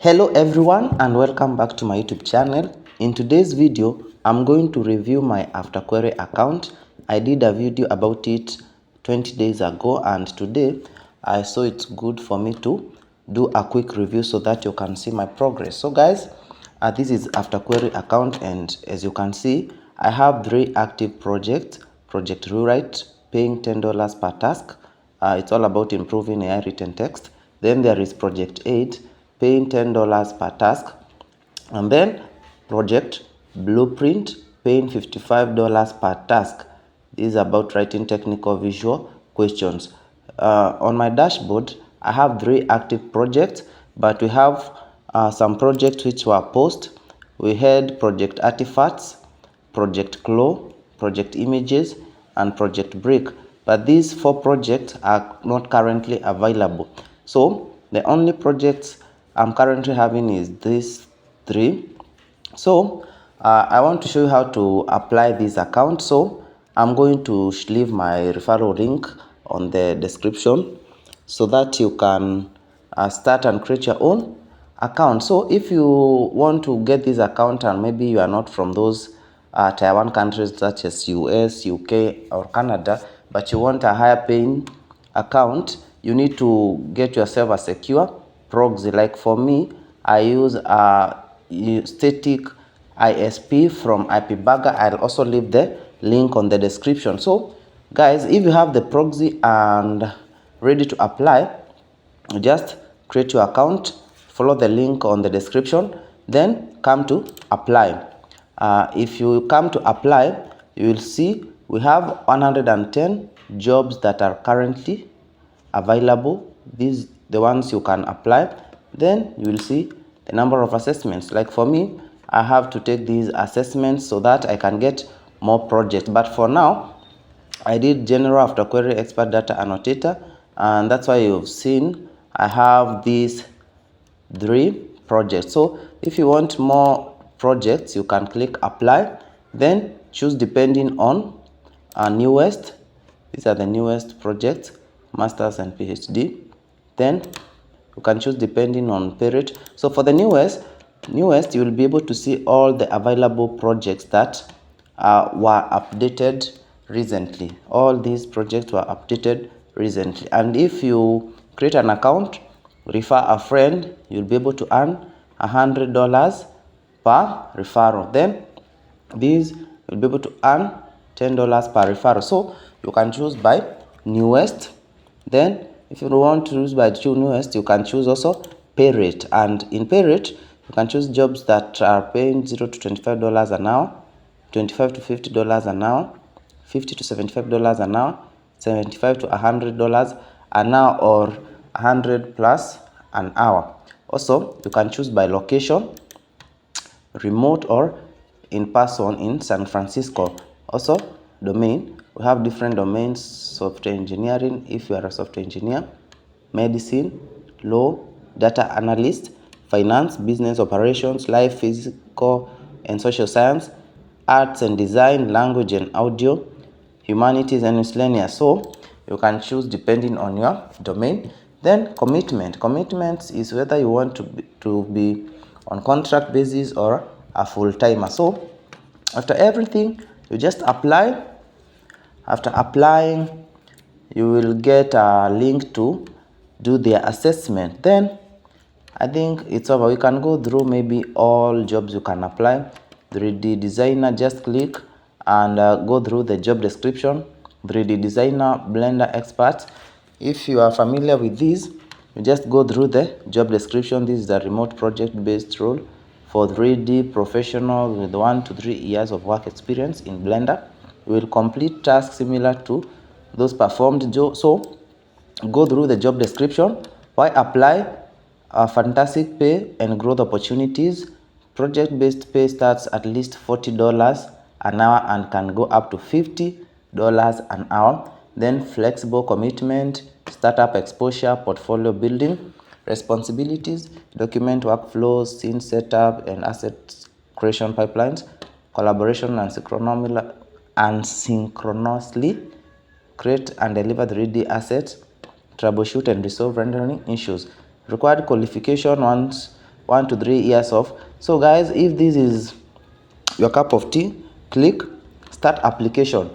Hello everyone and welcome back to my YouTube channel. In today's video, I'm going to review my AfterQuery account. I did a video about it 20 days ago and today I saw it's good for me to do a quick review so that you can see my progress. So guys, this is AfterQuery account and as you can see, I have 3 active projects. Project Rewrite, paying $10 per task. It's all about improving AI written text. Then there is Project 8, paying $10 per task. And then Project Blueprint, paying $55 per task. This is about writing technical visual questions. On my dashboard, I have 3 active projects, but we have some projects which were paused. We had Project Artifacts, Project Claw, Project Images, and Project Brick. But these 4 projects are not currently available. So the only projects I'm currently having is these 3. So I want to show you how to apply this account. So I'm going to leave my referral link on the description so that you can start and create your own account. So if you want to get this account and maybe you are not from those Tier 1 countries such as US, UK or Canada, but you want a higher paying account, you need to get yourself a secure proxy. Like for me, I use a static ISP from IPBurger. I'll also leave the link on the description. So guys, if you have the proxy and ready to apply, just create your account, follow the link on the description, then come to apply. If you come to apply, you will see we have 110 jobs that are currently available. These the ones you can apply. Then you will see the number of assessments. Like for me, I have to take these assessments so that I can get more projects. But for now, I did general AfterQuery Expert Data Annotator, and that's why you've seen I have these 3 projects. So if you want more projects, you can click apply, then choose depending on newest. These are the newest projects, masters and PhD. Then you can choose depending on pay rate. So for the newest you will be able to see all the available projects that were updated recently. All these projects were updated recently, and if you create an account, refer a friend, you'll be able to earn $100 per referral. Then these you'll be able to earn $10 per referral. So you can choose by newest. Then if you want to choose by newest, you can choose also pay rate, and in pay rate you can choose jobs that are paying $0 to $25 an hour, $25 to $50 an hour, $50 to $75 an hour, $75 to $100 an hour, or 100 plus an hour. Also, you can choose by location, remote or in person in San Francisco. Also, domain, we have different domains: software engineering if you are a software engineer, medicine, law, data analyst, finance, business operations, life, physical and social science, arts and design, language and audio, humanities and miscellaneous. So you can choose depending on your domain. Then commitments is whether you want to be on contract basis or a full-timer. So after everything, you just apply. After applying, you will get a link to do their assessment. Then I think it's over. We can go through maybe all jobs you can apply. 3D designer, just click and go through the job description. 3D designer, Blender expert. If you are familiar with this, you just go through the job description. This is the remote project based role for 3D professionals with 1 to 3 years of work experience in Blender. You will complete tasks similar to those performed. So go through the job description. Why apply? Fantastic pay and growth opportunities. Project based pay starts at least $40 an hour and can go up to $50 an hour. Then flexible commitment, startup exposure, portfolio building, responsibilities, document workflows, scene setup and asset creation pipelines, collaboration and synchronously create and deliver 3D assets, troubleshoot and resolve rendering issues. Required qualification: once 1 to 3 years of. So guys, if this is your cup of tea, click start application.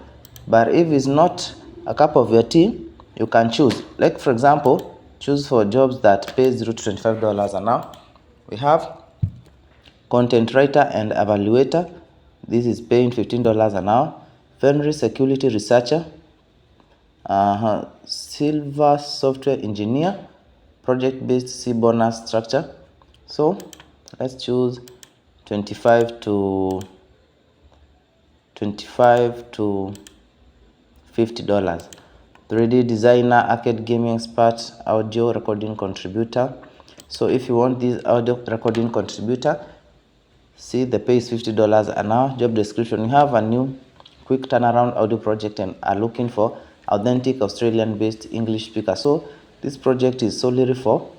But if it's not a cup of your tea, you can choose, like for example, choose for jobs that pay $0 to $25 an hour. We have content writer and evaluator. This is paying $15 an hour. Venture security researcher, silver software engineer, project based C bonus structure. So let's choose 25 to $50. 3D designer, arcade gaming expert, audio recording contributor. So if you want this audio recording contributor, see the pay is $50 an hour. Job description: you have a new quick turnaround audio project and are looking for authentic Australian based English speaker. So this project is solely for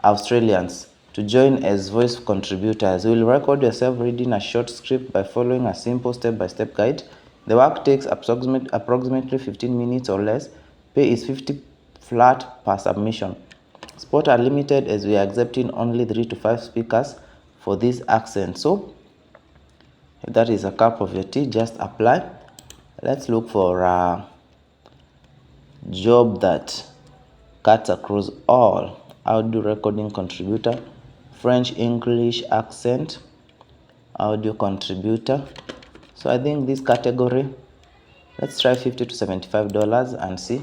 Australians. To join as voice contributors, you will record yourself reading a short script by following a simple step-by-step guide. The work takes approximately 15 minutes or less. Pay is 50 flat per submission. Spots are limited as we are accepting only 3 to 5 speakers for this accent. So if that is a cup of your tea, just apply. Let's look for a job that cuts across all. Audio recording contributor, French English accent, audio contributor. So I think this category, let's try $50 to $75 and see.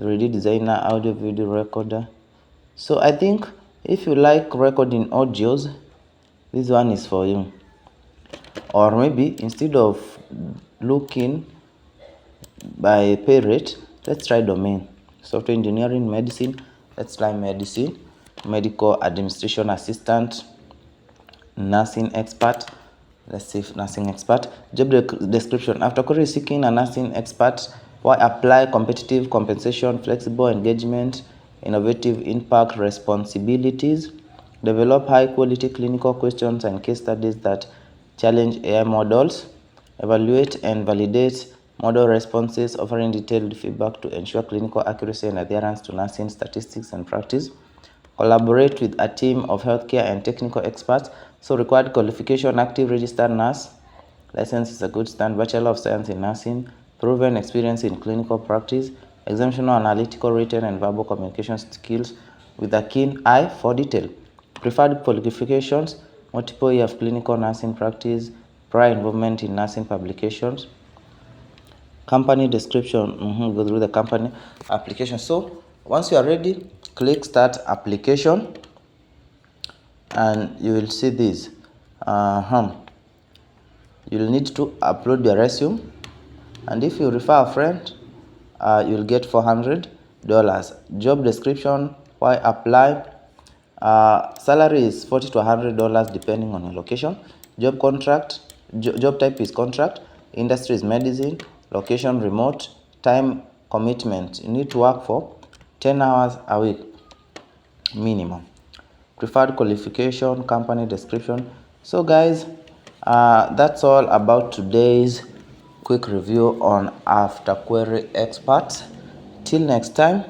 3D designer, audio video recorder. So I think if you like recording audios, this one is for you. Or maybe instead of looking by pay rate, let's try domain. Software engineering, medicine, let's try medicine. Medical administration assistant, nursing expert. Let's see if nursing expert. Job description: AfterQuery is seeking a nursing expert. Why apply? Competitive compensation, flexible engagement, innovative impact, responsibilities. Develop high quality clinical questions and case studies that challenge AI models. Evaluate and validate model responses, offering detailed feedback to ensure clinical accuracy and adherence to nursing statistics and practice. Collaborate with a team of healthcare and technical experts. So required qualification: active registered nurse. License is a good stand. Bachelor of Science in Nursing. Proven experience in clinical practice. Exceptional analytical, written, and verbal communication skills with a keen eye for detail. Preferred qualifications: multiple years of clinical nursing practice, prior involvement in nursing publications. Company description: go through the company application. So once you are ready, click start application and you will see this. You'll need to upload your resume, and if you refer a friend, you'll get $400. Job description: why apply? Salary is $40 to $100 depending on your location. Job contract, job type is contract. Industry is medicine. Location remote. Time commitment: you need to work for 10 hours a week minimum. Preferred qualification, company description. So guys, that's all about today's quick review on AfterQuery Experts. Till next time.